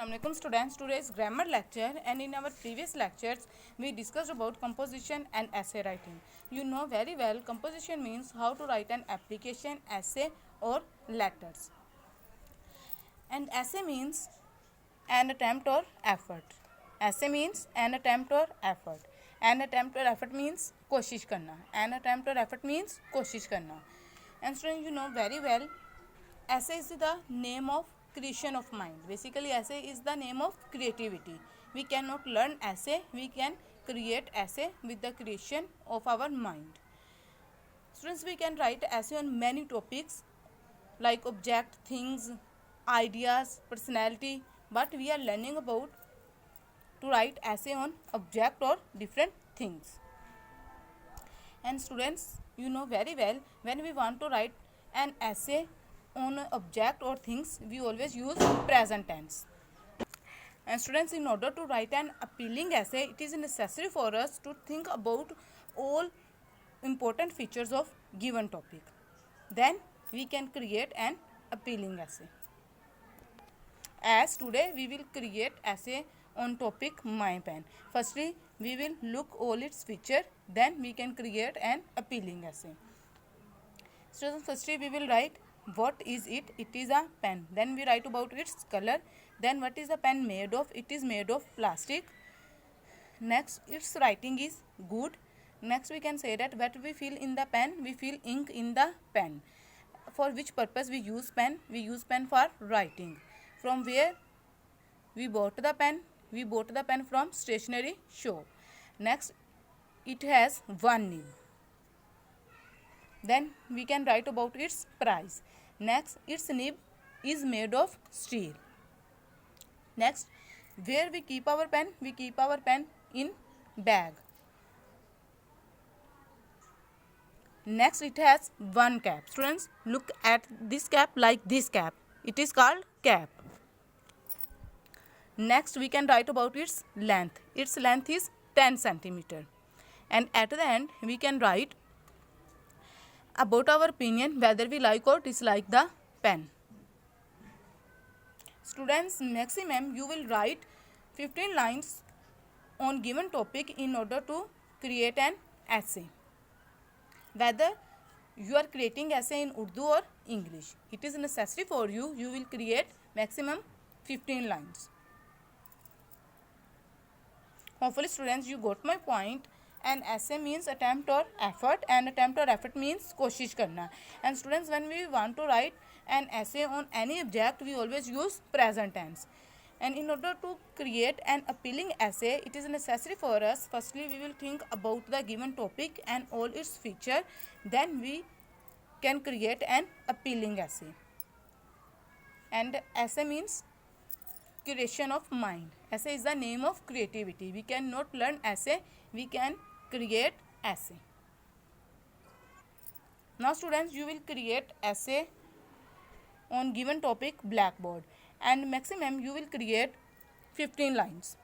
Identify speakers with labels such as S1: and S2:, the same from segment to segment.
S1: Assalamualaikum students, today's grammar lecture, and in our previous lectures we discussed about composition and essay writing. You know very well composition means how to write an application, essay or letters, and essay means an attempt or effort. Essay means an attempt or effort. An attempt or effort means कोशिश करना. An attempt or effort means कोशिश करना. And students, you know very well essay is the name of creation of mind. Basically essay is the name of creativity. We cannot learn essay, we can create essay with the creation of our mind. Students, we can write essay on many topics like object, things, ideas, personality, but we are learning about to write essay on object or different things. And students, you know very well when we want to write an essay on object or things, we always use present tense. And students, in order to write an appealing essay, it is necessary for us to think about all important features of given topic. Then we can create an appealing essay. As today we will create essay on topic my pen. Firstly, we will look all its feature, then we can create an appealing essay. So firstly we will write what is it. It is a pen. Then we write about its color. Then what is the pen made of? It is made of plastic. Next, its writing is good. Next, we can say that what we feel in the pen, we feel ink in the pen. For which purpose we use pen? We use pen for writing. From where we bought the pen? We bought the pen from stationery shop. Next, it has one nib. Then we can write about its price. Next, its nib is made of steel. Next, where we keep our pen? We keep our pen in bag. Next, it has one cap. Students, look at this cap like this cap. It is called cap. Next, we can write about its length. Its length is 10 centimeter. And at the end, we can write about our opinion whether we like or dislike the pen. Students, maximum you will write 15 lines on given topic in order to create an essay. Whether you are creating essay in Urdu or English, it is necessary for you. You will create maximum 15 lines. Hopefully students, you got my point. And essay means attempt or effort, and attempt or effort means कोशिश करना. And students, when we want to write an essay on any object, we always use present tense. And in order to create an appealing essay, it is necessary for us, firstly we will think about the given topic and all its feature, then we can create an appealing essay. And essay means creation of mind. Essay is the name of creativity. We cannot learn essay, we can create essay. Now students, you will create essay on given topic blackboard, and maximum you will create 15 lines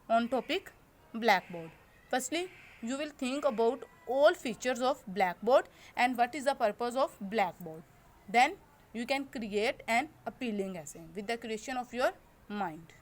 S1: on topic blackboard. Firstly, you will think about all features of blackboard and what is the purpose of blackboard. Then you can create an appealing essay with the creation of your mind.